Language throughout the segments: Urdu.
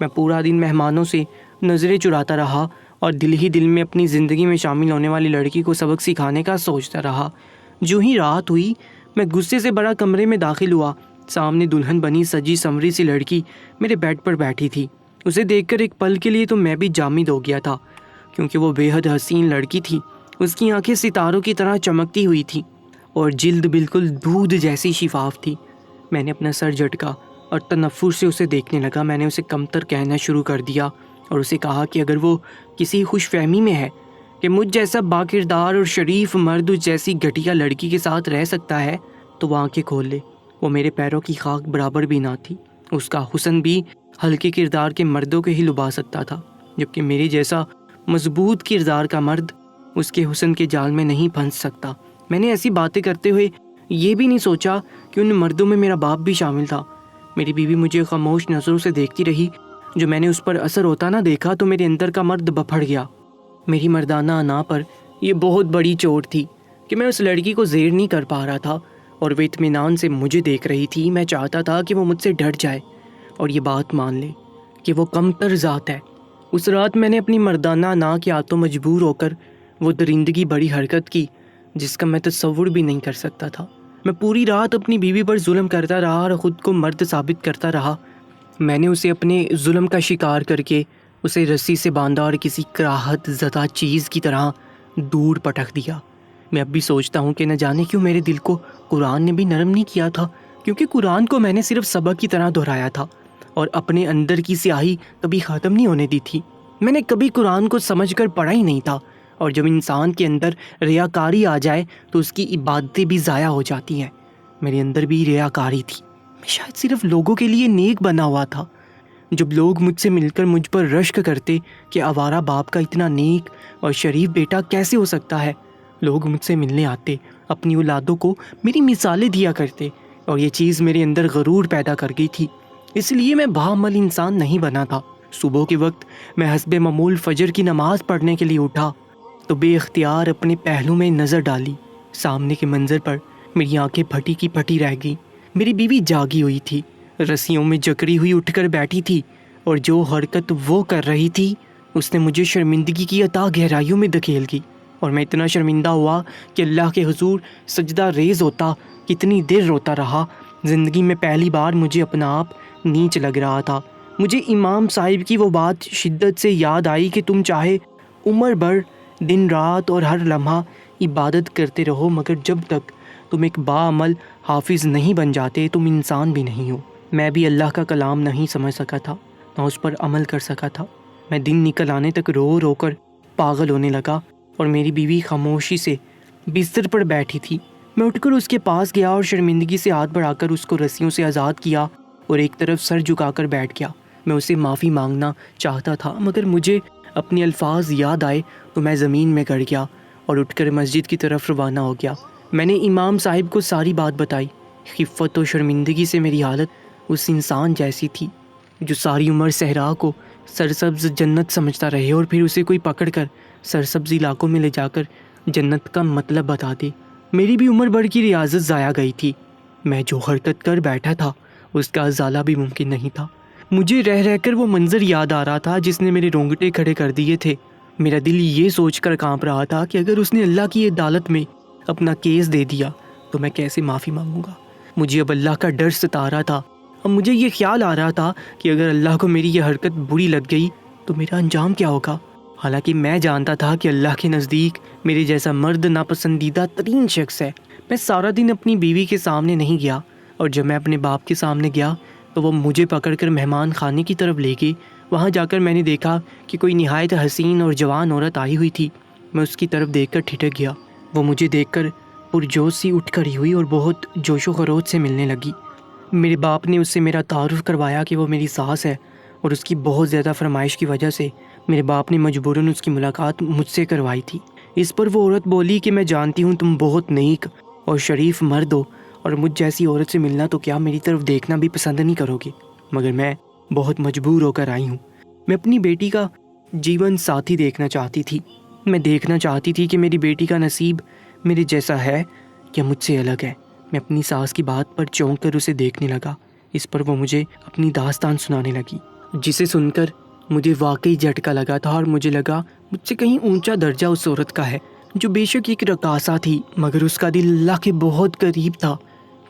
میں پورا دن مہمانوں سے نظریں چراتا رہا اور دل ہی دل میں اپنی زندگی میں شامل ہونے والی لڑکی کو سبق سکھانے کا سوچتا رہا۔ جو ہی رات ہوئی میں غصے سے بڑا کمرے میں داخل ہوا۔ سامنے دلہن بنی سجی سنوری سی لڑکی میرے بیڈ پر بیٹھی تھی۔ اسے دیکھ کر ایک پل کے لیے تو میں بھی جامد ہو گیا تھا، کیونکہ وہ بے حد حسین لڑکی تھی۔ اس کی آنکھیں ستاروں کی طرح چمکتی ہوئی تھی اور جلد بالکل دودھ جیسی شفاف تھی۔ میں نے اپنا سر جھٹکا اور تنفر سے اسے دیکھنے لگا۔ میں نے اسے کمتر کہنا شروع کر دیا اور اسے کہا کہ اگر وہ کسی خوش فہمی میں ہے کہ مجھ جیسا باکردار اور شریف مرد جیسی گھٹیا لڑکی کے ساتھ رہ سکتا ہے تو وہ آنکھیں کھول لے۔ وہ میرے پیروں کی خاک برابر بھی نہ تھی۔ اس کا حسن بھی ہلکے کردار کے مردوں کے ہی لبھا سکتا تھا، جبکہ میرے جیسا مضبوط کردار کا مرد اس کے حسن کے جال میں نہیں پھنس سکتا۔ میں نے ایسی باتیں کرتے ہوئے یہ بھی نہیں سوچا کہ ان مردوں میں میرا باپ بھی شامل تھا۔ میری بیوی مجھے خاموش نظروں سے دیکھتی رہی۔ جو میں نے اس پر اثر ہوتا نہ دیکھا تو میرے اندر کا مرد بپھڑ گیا۔ میری مردانہ انا پر یہ بہت بڑی چوٹ تھی کہ میں اس لڑکی کو زیر نہیں کر پا رہا تھا اور وہ اطمینان سے مجھے دیکھ رہی تھی۔ میں چاہتا تھا کہ وہ مجھ سے ڈٹ جائے اور یہ بات مان لے کہ وہ کمتر ذات ہے۔ اس رات میں نے اپنی مردانہ انا کے ہاتھوں مجبور ہو کر وہ درندگی بڑی حرکت کی جس کا میں تصور بھی نہیں کر سکتا تھا۔ میں پوری رات اپنی بیوی پر ظلم کرتا رہا اور خود کو مرد ثابت کرتا رہا۔ میں نے اسے اپنے ظلم کا شکار کر کے اسے رسی سے باندھا اور کسی کراہت زدہ چیز کی طرح دور پٹک دیا۔ میں اب بھی سوچتا ہوں کہ نہ جانے کیوں میرے دل کو قرآن نے بھی نرم نہیں کیا تھا، کیونکہ قرآن کو میں نے صرف سبق کی طرح دہرایا تھا اور اپنے اندر کی سیاہی کبھی ختم نہیں ہونے دی تھی۔ میں نے کبھی قرآن کو سمجھ کر پڑھا ہی نہیں تھا، اور جب انسان کے اندر ریاکاری آ جائے تو اس کی عبادتیں بھی ضائع ہو جاتی ہیں۔ میرے اندر بھی ریاکاری تھی۔ میں شاید صرف لوگوں کے لیے نیک بنا ہوا تھا۔ جب لوگ مجھ سے مل کر مجھ پر رشک کرتے کہ آوارہ باپ کا اتنا نیک اور شریف بیٹا کیسے ہو سکتا ہے، لوگ مجھ سے ملنے آتے، اپنی اولادوں کو میری مثالیں دیا کرتے، اور یہ چیز میرے اندر غرور پیدا کر گئی تھی۔ اس لیے میں باعمل انسان نہیں بنا تھا۔ صبح کے وقت میں حسب معمول فجر کی نماز پڑھنے کے لیے اٹھا تو بے اختیار اپنے پہلو میں نظر ڈالی۔ سامنے کے منظر پر میری آنکھیں پھٹی کی پھٹی رہ گئی۔ میری بیوی جاگی ہوئی تھی، رسیوں میں جکڑی ہوئی اٹھ کر بیٹھی تھی، اور جو حرکت وہ کر رہی تھی اس نے مجھے شرمندگی کی عطا گہرائیوں میں دھکیل گئی، اور میں اتنا شرمندہ ہوا کہ اللہ کے حضور سجدہ ریز ہوتا کتنی دیر روتا رہا۔ زندگی میں پہلی بار مجھے اپنا آپ نیچ لگ رہا تھا۔ مجھے امام صاحب کی وہ بات شدت سے یاد آئی کہ تم چاہے عمر بھر دن رات اور ہر لمحہ عبادت کرتے رہو، مگر جب تک تم ایک باعمل حافظ نہیں بن جاتے تم انسان بھی نہیں ہو۔ میں بھی اللہ کا کلام نہیں سمجھ سکا تھا، نہ اس پر عمل کر سکا تھا۔ میں دن نکل آنے تک رو رو کر پاگل ہونے لگا، اور میری بیوی خاموشی سے بستر پر بیٹھی تھی۔ میں اٹھ کر اس کے پاس گیا اور شرمندگی سے ہاتھ بڑھا کر اس کو رسیوں سے آزاد کیا اور ایک طرف سر جھکا کر بیٹھ گیا۔ میں اسے معافی مانگنا چاہتا تھا، مگر مجھے اپنے الفاظ یاد آئے تو میں زمین میں گڑ گیا اور اٹھ کر مسجد کی طرف روانہ ہو گیا۔ میں نے امام صاحب کو ساری بات بتائی۔ خفت و شرمندگی سے میری حالت اس انسان جیسی تھی جو ساری عمر صحرا کو سرسبز جنت سمجھتا رہے اور پھر اسے کوئی پکڑ کر سرسبز علاقوں میں لے جا کر جنت کا مطلب بتا دے۔ میری بھی عمر بھر کی ریاضت ضائع گئی تھی۔ میں جو حرکت کر بیٹھا تھا اس کا ازالہ بھی ممکن نہیں تھا۔ مجھے رہ رہ کر وہ منظر یاد آ رہا تھا جس نے میرے رونگٹے کھڑے کر دیے تھے۔ میرا دل یہ سوچ کر کانپ رہا تھا کہ اگر اس نے اللہ کی عدالت میں اپنا کیس دے دیا تو میں کیسے معافی مانگوں گا۔ مجھے اب اللہ کا ڈر ستا رہا تھا۔ اب مجھے یہ خیال آ رہا تھا کہ اگر اللہ کو میری یہ حرکت بری لگ گئی تو میرا انجام کیا ہوگا۔ حالانکہ میں جانتا تھا کہ اللہ کے نزدیک میرے جیسا مرد ناپسندیدہ ترین شخص ہے۔ میں سارا دن اپنی بیوی کے سامنے نہیں گیا، اور جب میں اپنے باپ کے سامنے گیا تو وہ مجھے پکڑ کر مہمان خانے کی طرف لے گئے۔ وہاں جا کر میں نے دیکھا کہ کوئی نہایت حسین اور جوان عورت آئی ہوئی تھی۔ میں اس کی طرف دیکھ کر ٹھٹک گیا۔ وہ مجھے دیکھ کر پرجوش سی اٹھ کھڑی ہوئی اور بہت جوش و خروش سے ملنے لگی۔ میرے باپ نے اس سے میرا تعارف کروایا کہ وہ میری ساس ہے، اور اس کی بہت زیادہ فرمائش کی وجہ سے میرے باپ نے مجبوراً اس کی ملاقات مجھ سے کروائی تھی۔ اس پر وہ عورت بولی کہ میں جانتی ہوں تم بہت نیک اور شریف مرد ہو، اور مجھ جیسی عورت سے ملنا تو کیا میری طرف دیکھنا بھی پسند نہیں کرو گے، مگر میں بہت مجبور ہو کر آئی ہوں۔ میں اپنی بیٹی کا جیون ساتھی دیکھنا چاہتی تھی۔ میں دیکھنا چاہتی تھی کہ میری بیٹی کا نصیب میرے جیسا ہے یا مجھ سے الگ ہے۔ میں اپنی ساس کی بات پر چونک کر اسے دیکھنے لگا۔ اس پر وہ مجھے اپنی داستان سنانے لگی۔ جسے سن کر مجھے واقعی جھٹکا لگا تھا اور مجھے لگا مجھ سے کہیں اونچا درجہ اس عورت کا ہے جو بے شک ایک رقاصہ تھی مگر اس کا دل اللہ کے بہت قریب تھا۔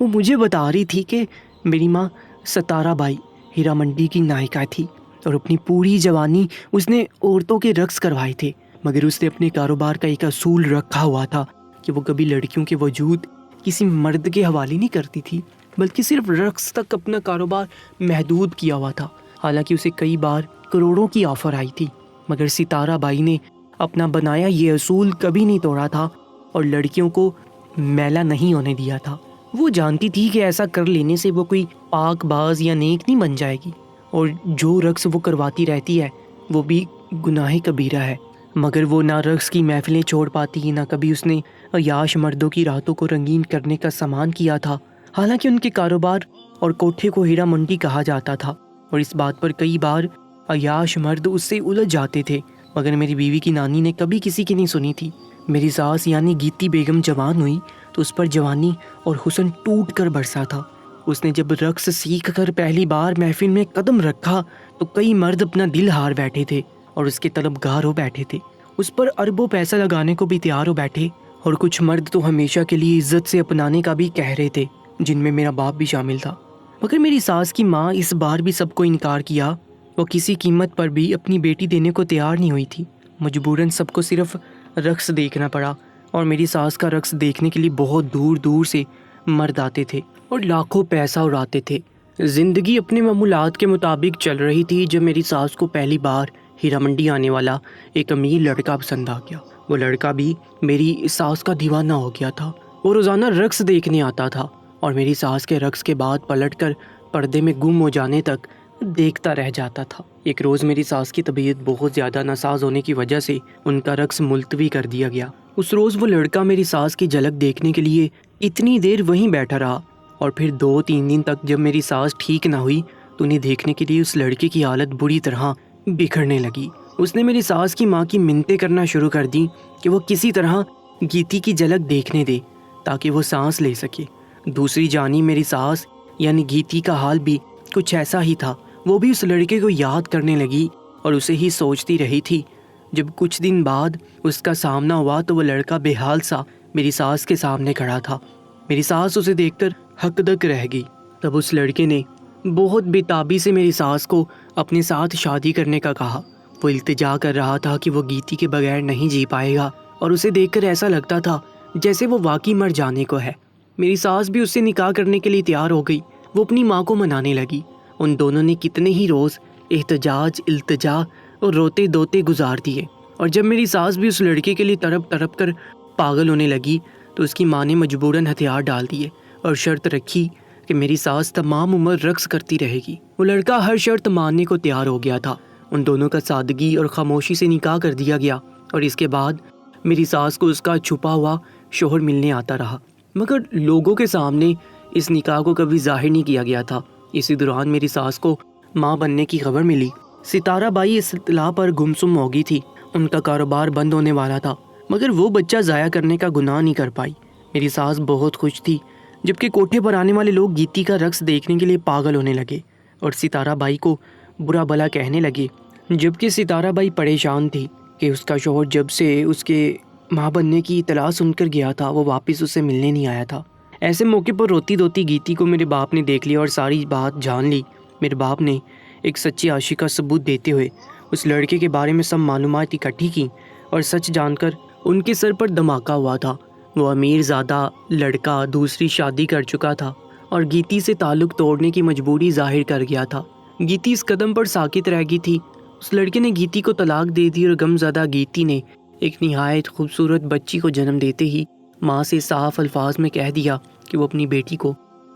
وہ مجھے بتا رہی تھی کہ میری ماں ستارہ بائی ہیرا منڈی کی نائکا تھی اور اپنی پوری جوانی اس نے عورتوں کے رقص کروائے تھے، مگر اس نے اپنے کاروبار کا ایک اصول رکھا ہوا تھا کہ وہ کبھی لڑکیوں کے وجود کسی مرد کے حوالے نہیں کرتی تھی بلکہ صرف رقص تک اپنا کاروبار محدود کیا ہوا تھا۔ حالانکہ اسے کئی بار کروڑوں کی آفر آئی تھی مگر ستارہ بائی نے اپنا بنایا یہ اصول کبھی نہیں توڑا تھا اور لڑکیوں کو میلا نہیں ہونے دیا تھا۔ وہ جانتی تھی کہ ایسا کر لینے سے وہ کوئی پاک باز یا نیک نہیں بن جائے گی اور جو رقص وہ کرواتی رہتی ہے وہ بھی گناہ کبیرہ ہے، مگر وہ نہ رقص کی محفلیں چھوڑ پاتی، نہ کبھی اس نے عیاش مردوں کی راتوں کو رنگین کرنے کا سامان کیا تھا۔ حالانکہ ان کے کاروبار اور کوٹھے کو ہیرا منڈی کہا جاتا تھا اور اس بات پر کئی بار عیاش مرد اس سے الجھ جاتے تھے، مگر میری بیوی کی نانی نے کبھی کسی کی نہیں سنی تھی۔ میری ساس یعنی گیتی بیگم جوان ہوئی تو اس پر جوانی اور حسن ٹوٹ کر برسا تھا۔ اس نے جب رقص سیکھ کر پہلی بار محفل میں قدم رکھا تو کئی مرد اپنا دل ہار بیٹھے تھے اور اس کے طلبگار ہو بیٹھے تھے، اس پر اربوں پیسہ لگانے کو بھی تیار ہو بیٹھے، اور کچھ مرد تو ہمیشہ کے لیے عزت سے اپنانے کا بھی کہہ رہے تھے، جن میں میرا باپ بھی شامل تھا۔ مگر میری ساس کی ماں اس بار بھی سب کو انکار کیا، وہ کسی قیمت پر بھی اپنی بیٹی دینے کو تیار نہیں ہوئی تھی۔ مجبوراً سب کو صرف رقص دیکھنا پڑا اور میری ساس کا رقص دیکھنے کے لیے بہت دور دور سے مرد آتے تھے اور لاکھوں پیسہ اڑاتے تھے۔ زندگی اپنے معمولات کے مطابق چل رہی تھی جب میری ساس کو پہلی بار ہیرا منڈی آنے والا ایک امیر لڑکا پسند آ گیا۔ وہ لڑکا بھی میری ساس کا دیوانہ ہو گیا تھا۔ وہ روزانہ رقص دیکھنے آتا تھا اور میری ساس کے رقص کے بعد پلٹ کر پردے میں گم ہو جانے تک دیکھتا رہ جاتا تھا۔ ایک روز میری ساس کی طبیعت بہت زیادہ ناساز ہونے کی وجہ سے ان کا رقص ملتوی کر دیا گیا۔ اس روز وہ لڑکا میری ساس کی جھلک دیکھنے کے لیے اتنی دیر وہیں بیٹھا رہا اور پھر 2-3 دن تک جب میری ساس ٹھیک نہ ہوئی تو انہیں دیکھنے کے لیے اس لڑکے کی حالت بری طرح بکھرنے لگی۔ اس نے میری ساس کی ماں کی منتیں کرنا شروع کر دی کہ وہ کسی طرح گیتی کی جھلک دیکھنے دے تاکہ وہ سانس لے سکے۔ دوسری جانب میری ساس یعنی گیتی کا حال بھی کچھ ایسا ہی تھا، وہ بھی اس لڑکے کو یاد کرنے لگی اور اسے ہی سوچتی رہی تھی۔ جب کچھ دن بعد اس کا سامنا ہوا تو وہ لڑکا بے حال سا میری ساس کے سامنے کھڑا تھا۔ میری ساس اسے دیکھ کر ہکدک رہ گئی۔ تب اس لڑکے نے بہت بے تابی سے میری ساس کو اپنے ساتھ شادی کرنے کا کہا۔ وہ التجا کر رہا تھا کہ وہ گیتی کے بغیر نہیں جی پائے گا اور اسے دیکھ کر ایسا لگتا تھا جیسے وہ واقعی مر جانے کو ہے۔ میری ساس بھی اس سے نکاح کرنے کے لیے تیار ہو گئی۔ وہ اپنی ماں کو منانے لگی۔ ان دونوں نے کتنے ہی روز احتجاج، التجا اور روتے دوتے گزار دیے، اور جب میری ساس بھی اس لڑکے کے لیے تڑپ تڑپ کر پاگل ہونے لگی تو اس کی ماں نے مجبوراً ہتھیار ڈال دیے اور شرط رکھی کہ میری ساس تمام عمر رقص کرتی رہے گی۔ وہ لڑکا ہر شرط ماننے کو تیار ہو گیا تھا۔ ان دونوں کا سادگی اور خاموشی سے نکاح کر دیا گیا اور اس کے بعد میری ساس کو اس کا چھپا ہوا شوہر ملنے آتا رہا، مگر لوگوں کے سامنے اس نکاح کو کبھی ظاہر نہیں کیا گیا تھا۔ اسی دوران میری ساس کو ماں بننے کی خبر ملی۔ ستارہ بائی اس اطلاع پر گمسم ہو گئی تھی۔ ان کا کاروبار بند ہونے والا تھا مگر وہ بچہ ضائع کرنے کا گناہ نہیں کر پائی۔ میری ساس بہت خوش تھی جبکہ کوٹھے پر آنے والے لوگ گیتی کا رقص دیکھنے کے لیے پاگل ہونے لگے اور ستارہ بائی کو برا بھلا کہنے لگے، جبکہ ستارہ بائی پریشان تھی کہ اس کا شوہر جب سے اس کے ماں بننے کی اطلاع سن کر گیا تھا وہ واپس اسے ملنے نہیں آیا تھا۔ ایسے موقع پر روتی دھوتی گیتی کو میرے باپ نے دیکھ لیا اور ساری بات جان لی۔ میرے باپ نے ایک سچی عاشق کا ثبوت دیتے ہوئے اس لڑکے کے بارے میں سب معلومات اکٹھی کی اور سچ جان کر ان کے سر پر دھماکہ ہوا تھا۔ وہ امیر زادہ لڑکا دوسری شادی کر چکا تھا اور گیتی سے تعلق توڑنے کی مجبوری ظاہر کر گیا تھا۔ گیتی اس قدم پر ساکت رہ گئی تھی۔ اس لڑکے نے گیتی کو طلاق دے دی اور غمزدہ گیتی نے ایک نہایت خوبصورت بچی کو جنم دیتے ہی ماں سے صاف الفاظ میں کہہ دیا کہ وہ اپنی بیٹی کو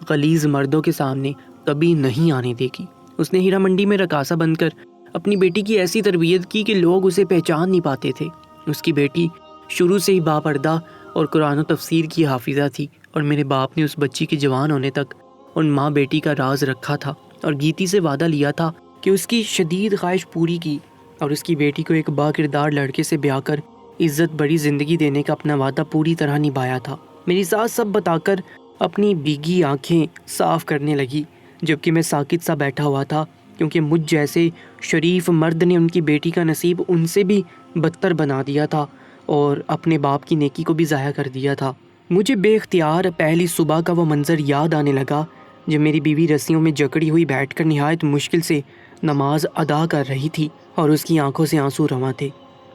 غلیظ مردوں کے سامنے کبھی نہیں آنے دے گی۔ اس نے ہیرا منڈی میں رقاصہ بن کر اپنی بیٹی کی ایسی تربیت کی کہ لوگ اسے پہچان نہیں پاتے تھے۔ اس کی بیٹی شروع سے ہی باپردہ اور قرآن و تفسیر کی حافظہ تھی اور میرے باپ نے اس بچی کے جوان ہونے تک ان ماں بیٹی کا راز رکھا تھا اور گیتی سے وعدہ لیا تھا کہ اس کی شدید خواہش پوری کی اور اس کی بیٹی کو ایک با کردار لڑکے سے بیاہ کر عزت بڑی زندگی دینے کا اپنا وعدہ پوری طرح نبھایا تھا۔ میری ساس سب بتا کر اپنی بھیگی آنکھیں صاف کرنے لگی جبکہ میں ساکت سا بیٹھا ہوا تھا کیونکہ مجھ جیسے شریف مرد نے ان کی بیٹی کا نصیب ان سے بھی بدتر بنا دیا تھا اور اپنے باپ کی نیکی کو بھی ضائع کر دیا تھا۔ مجھے بے اختیار پہلی صبح کا وہ منظر یاد آنے لگا جب میری بیوی رسیوں میں جکڑی ہوئی بیٹھ کر نہایت مشکل سے نماز ادا کر رہی تھی اور اس کی آنکھوں سے آنسو رواں تھے۔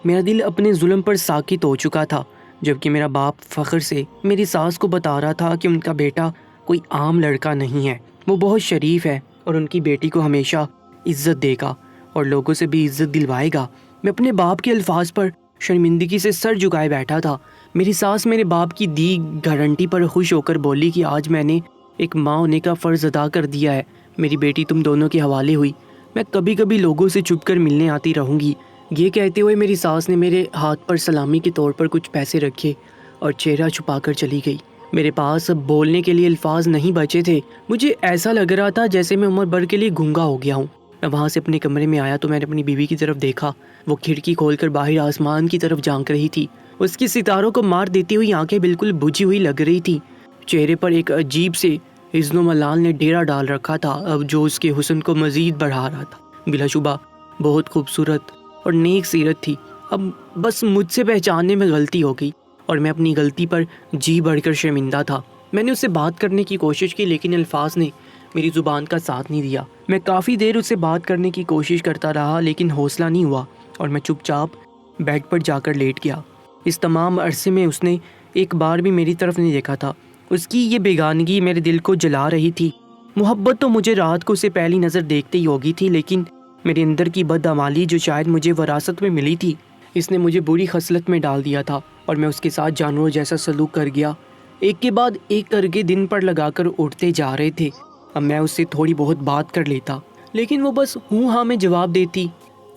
میرا دل اپنے ظلم پر ساکت ہو چکا تھا، جبکہ میرا باپ فخر سے میری ساس کو بتا رہا تھا کہ ان کا بیٹا کوئی عام لڑکا نہیں ہے، وہ بہت شریف ہے اور ان کی بیٹی کو ہمیشہ عزت دے گا اور لوگوں سے بھی عزت دلوائے گا۔ میں اپنے باپ کے الفاظ پر شرمندگی سے سر جھکائے بیٹھا تھا۔ میری ساس میرے باپ کی دی گارنٹی پر خوش ہو کر بولی کہ آج میں نے ایک ماں ہونے کا فرض ادا کر دیا ہے، میری بیٹی تم دونوں کے حوالے ہوئی، میں کبھی کبھی لوگوں سے چھپ کر ملنے آتی رہوں گی۔ یہ کہتے ہوئے میری ساس نے میرے ہاتھ پر سلامی کے طور پر کچھ پیسے رکھے اور چہرہ چھپا کر چلی گئی۔ میرے پاس بولنے کے لیے الفاظ نہیں بچے تھے، مجھے ایسا لگ رہا تھا جیسے میں عمر بھر کے لیے گونگا ہو گیا ہوں۔ میں وہاں سے اپنے کمرے میں آیا تو میں نے اپنی بیوی کی طرف دیکھا، وہ کھڑکی کھول کر باہر آسمان کی طرف جھانک رہی تھی۔ اس کی ستاروں کو مار دیتی ہوئی آنکھیں بالکل بجھی ہوئی لگ رہی تھی، چہرے پر ایک عجیب سے حزن و ملال نے ڈیرا ڈال رکھا تھا اب جو اس کے حسن کو مزید بڑھا رہا تھا۔ بلا شبہ بہت خوبصورت اور نیک سیرت تھی، اب بس مجھ سے پہچاننے میں غلطی ہو گئی اور میں اپنی غلطی پر جی بڑھ کر شرمندہ تھا۔ میں نے اس سے بات کرنے کی کوشش کی لیکن الفاظ نے میری زبان کا ساتھ نہیں دیا۔ میں کافی دیر اس سے بات کرنے کی کوشش کرتا رہا لیکن حوصلہ نہیں ہوا اور میں چپ چاپ بیڈ پر جا کر لیٹ گیا۔ اس تمام عرصے میں اس نے ایک بار بھی میری طرف نہیں دیکھا تھا۔ اس کی یہ بیگانگی میرے دل کو جلا رہی تھی۔ محبت تو مجھے رات کو اسے پہلی نظر دیکھتے ہی ہوگی تھی، لیکن میرے اندر کی بدعمالی جو شاید مجھے وراثت میں ملی تھی، اس نے مجھے بری خصلت میں ڈال دیا تھا اور میں اس کے ساتھ جانوروں جیسا سلوک کر گیا۔ ایک کے بعد ایک کر کے دن پر لگا کر اٹھتے جا رہے تھے۔ اب میں اس سے تھوڑی بہت بات کر لیتا لیکن وہ بس ہوں ہاں میں جواب دیتی۔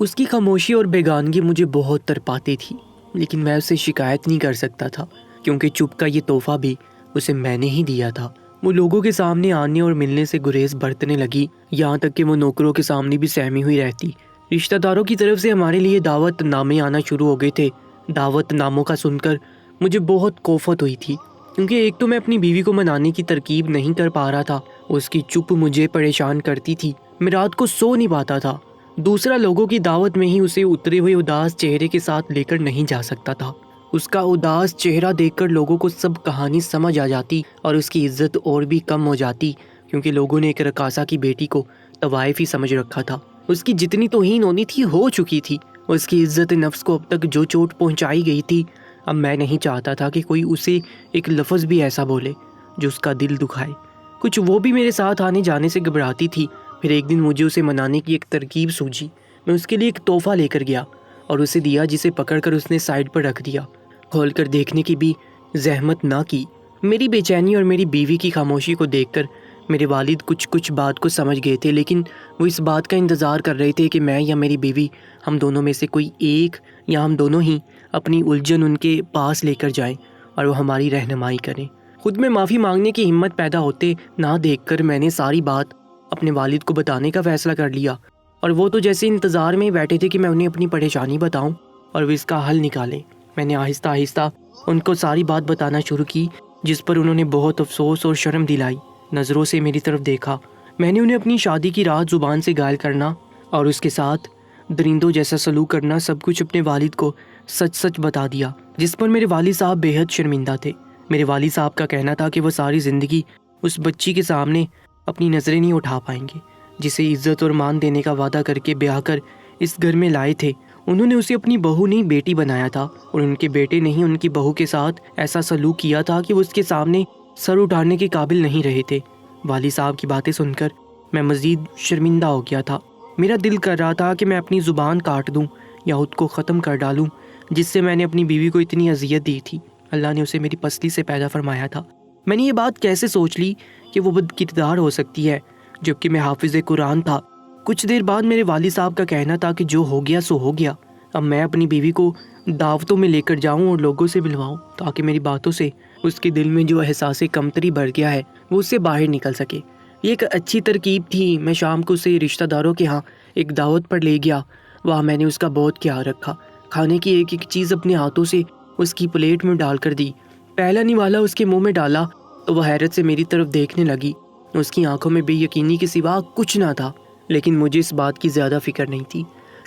اس کی خاموشی اور بیگانگی مجھے بہت تڑپاتی تھی، لیکن میں اسے شکایت نہیں کر سکتا تھا کیونکہ چپ کا یہ تحفہ بھی اسے میں نے ہی دیا تھا۔ وہ لوگوں کے سامنے آنے اور ملنے سے گریز برتنے لگی، یہاں تک کہ وہ نوکروں کے سامنے بھی سہمی ہوئی رہتی۔ رشتہ داروں کی طرف سے ہمارے لیے دعوت نامے آنا شروع ہو گئے تھے۔ دعوت ناموں کا سن کر مجھے بہت کوفت ہوئی تھی، کیونکہ ایک تو میں اپنی بیوی کو منانے کی ترکیب نہیں کر پا رہا تھا، اس کی چپ مجھے پریشان کرتی تھی، میں رات کو سو نہیں پاتا تھا۔ دوسرا لوگوں کی دعوت میں ہی اسے اترے ہوئے اداس چہرے کے ساتھ لے کر نہیں جا سکتا تھا۔ اس کا اداس چہرہ دیکھ کر لوگوں کو سب کہانی سمجھ آ جاتی اور اس کی عزت اور بھی کم ہو جاتی، کیونکہ لوگوں نے ایک رقاصہ کی بیٹی کو طوائف ہی سمجھ رکھا تھا۔ اس کی جتنی توہین ہونی تھی ہو چکی تھی، اس کی عزت نفس کو اب تک جو چوٹ پہنچائی گئی تھی، اب میں نہیں چاہتا تھا کہ کوئی اسے ایک لفظ بھی ایسا بولے جو اس کا دل دکھائے۔ کچھ وہ بھی میرے ساتھ آنے جانے سے گھبراتی تھی۔ پھر ایک دن مجھے اسے منانے کی ایک ترکیب سوجھی، میں اس کے لیے ایک تحفہ لے کر گیا اور اسے دیا، جسے پکڑ کر اس نے سائڈ پر رکھ دیا، کھول کر دیکھنے کی بھی زحمت نہ کی۔ میری بے چینی اور میری بیوی کی خاموشی کو دیکھ کر میرے والد کچھ بات کو سمجھ گئے تھے، لیکن وہ اس بات کا انتظار کر رہے تھے کہ میں یا میری بیوی، ہم دونوں میں سے کوئی ایک یا ہم دونوں ہی اپنی الجھن ان کے پاس لے کر جائیں اور وہ ہماری رہنمائی کریں۔ خود میں معافی مانگنے کی ہمت پیدا ہوتے نہ دیکھ کر میں نے ساری بات اپنے والد کو بتانے کا فیصلہ کر لیا، اور وہ تو جیسے انتظار میں بیٹھے تھے کہ میں انہیں اپنی پریشانی بتاؤں اور وہ اس کا حل نکالیں۔ میں نے آہستہ آہستہ ان کو ساری بات بتانا شروع کی، جس پر انہوں نے بہت افسوس اور شرم دلائی، نظروں سے میری طرف دیکھا۔ میں نے انہیں اپنی شادی کی رات زبان سے گائل کرنا اور اس کے ساتھ درندوں جیسا سلوک کرنا سب کچھ اپنے والد کو سچ سچ بتا دیا، جس پر میرے والد صاحب بے حد شرمندہ تھے۔ میرے والد صاحب کا کہنا تھا کہ وہ ساری زندگی اس بچی کے سامنے اپنی نظریں نہیں اٹھا پائیں گے، جسے عزت اور مان دینے کا وعدہ کر کے بیاہ کر اس گھر میں لائے تھے۔ انہوں نے اسے اپنی بہو نہیں بیٹی بنایا تھا، اور ان کے بیٹے نے ہی ان کی بہو کے ساتھ ایسا سلوک کیا تھا کہ وہ اس کے سامنے سر اٹھانے کے قابل نہیں رہے تھے۔ والد صاحب کی باتیں سن کر میں مزید شرمندہ ہو گیا تھا۔ میرا دل کر رہا تھا کہ میں اپنی زبان کاٹ دوں یا خود کو ختم کر ڈالوں، جس سے میں نے اپنی بیوی کو اتنی اذیت دی تھی۔ اللہ نے اسے میری پسلی سے پیدا فرمایا تھا۔ میں نے یہ بات کیسے سوچ لی کہ وہ بد کردار ہو سکتی ہے، جبکہ میں حافظ قرآن تھا۔ کچھ دیر بعد میرے والد صاحب کا کہنا تھا کہ جو ہو گیا سو ہو گیا، اب میں اپنی بیوی کو دعوتوں میں لے کر جاؤں اور لوگوں سے ملواؤں، تاکہ میری باتوں سے اس کے دل میں جو احساس کمتری بڑھ گیا ہے وہ اس سے باہر نکل سکے۔ یہ ایک اچھی ترکیب تھی۔ میں شام کو اسے رشتہ داروں کے ہاں ایک دعوت پر لے گیا۔ وہاں میں نے اس کا بہت خیال رکھا، کھانے کی ایک ایک چیز اپنے ہاتھوں سے اس کی پلیٹ میں ڈال کر دی۔ پہلا نوالا اس کے منہ میں ڈالا تو وہ حیرت سے میری طرف دیکھنے لگی، اس کی آنکھوں میں بے یقینی کے سوا کچھ نہ تھا۔ لیکن مجھے اس بات کی زیادہ فکر نہیں تھی،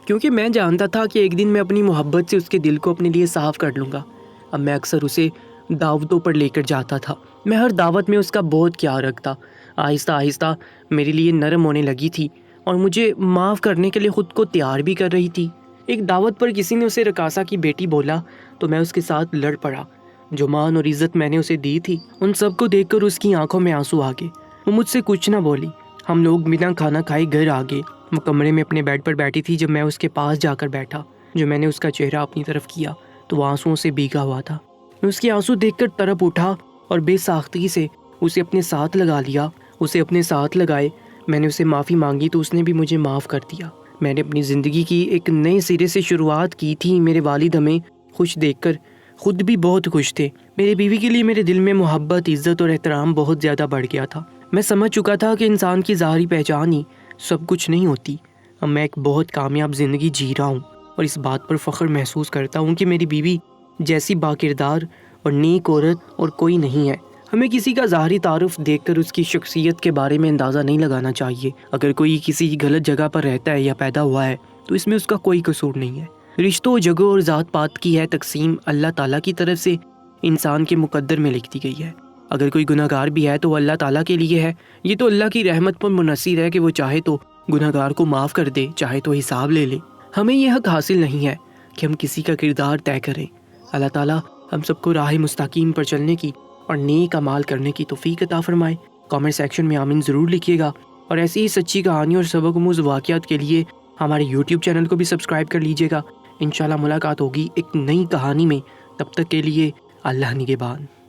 کیونکہ میں جانتا تھا کہ ایک دن میں اپنی محبت سے اس کے دل کو اپنے لیے صاف کر لوں گا۔ اب میں اکثر اسے دعوتوں پر لے کر جاتا تھا۔ میں ہر دعوت میں اس کا بہت خیال رکھتا۔ آہستہ آہستہ میرے لیے نرم ہونے لگی تھی اور مجھے معاف کرنے کے لیے خود کو تیار بھی کر رہی تھی۔ ایک دعوت پر کسی نے اسے رقاصہ کی بیٹی بولا تو میں اس کے ساتھ لڑ پڑا۔ جو مان اور عزت میں نے اسے دی تھی، ان سب کو دیکھ کر اس کی آنکھوں میں آنسو آ گئے۔ وہ مجھ سے کچھ نہ بولی۔ ہم لوگ بنا کھانا کھائے گھر آ گئے۔ وہ کمرے میں اپنے بیڈ پر بیٹھی تھی جب میں اس کے پاس جا کر بیٹھا۔ جو میں نے اس کا چہرہ اپنی طرف کیا تو وہ آنسوؤں سے بھیگا ہوا تھا۔ میں اس کے آنسو دیکھ کر تڑپ اٹھا اور بے ساختگی سے اسے اپنے ساتھ لگا لیا۔ اسے اپنے ساتھ لگائے میں نے اسے معافی مانگی تو اس نے بھی مجھے معاف کر دیا۔ میں نے اپنی زندگی کی ایک نئے سرے سے شروعات کی تھی۔ میرے والد ہمیں خوش دیکھ کر خود بھی بہت خوش تھے۔ میری بیوی کے لیے میرے دل میں محبت، عزت اور احترام بہت زیادہ بڑھ گیا تھا۔ میں سمجھ چکا تھا کہ انسان کی ظاہری پہچان ہی سب کچھ نہیں ہوتی۔ اب میں ایک بہت کامیاب زندگی جی رہا ہوں اور اس بات پر فخر محسوس کرتا ہوں کہ میری بیوی جیسی باکردار اور نیک عورت اور کوئی نہیں ہے۔ ہمیں کسی کا ظاہری تعارف دیکھ کر اس کی شخصیت کے بارے میں اندازہ نہیں لگانا چاہیے۔ اگر کوئی کسی غلط جگہ پر رہتا ہے یا پیدا ہوا ہے تو اس میں اس کا کوئی قصور نہیں ہے۔ رشتوں، جگہوں اور ذات پات کی ہے تقسیم اللہ تعالیٰ کی طرف سے انسان کے مقدر میں لکھ دی گئی ہے۔ اگر کوئی گناہ گار بھی ہے تو وہ اللہ تعالیٰ کے لیے ہے۔ یہ تو اللہ کی رحمت پر منحصر ہے کہ وہ چاہے تو گناہ گار کو معاف کر دے، چاہے تو حساب لے لے۔ ہمیں یہ حق حاصل نہیں ہے کہ ہم کسی کا کردار طے کریں۔ اللہ تعالیٰ ہم سب کو راہ مستقیم پر چلنے کی اور نیک اعمال کرنے کی توفیق عطا فرمائے۔ کامنٹ سیکشن میں آمین ضرور لکھیے گا، اور ایسی ہی سچی کہانی اور سبق آموز واقعات کے لیے ہمارے یوٹیوب چینل کو بھی سبسکرائب کر لیجیے گا۔ انشاءاللہ ملاقات ہوگی ایک نئی کہانی میں۔ تب تک کے لیے اللہ نگہبان۔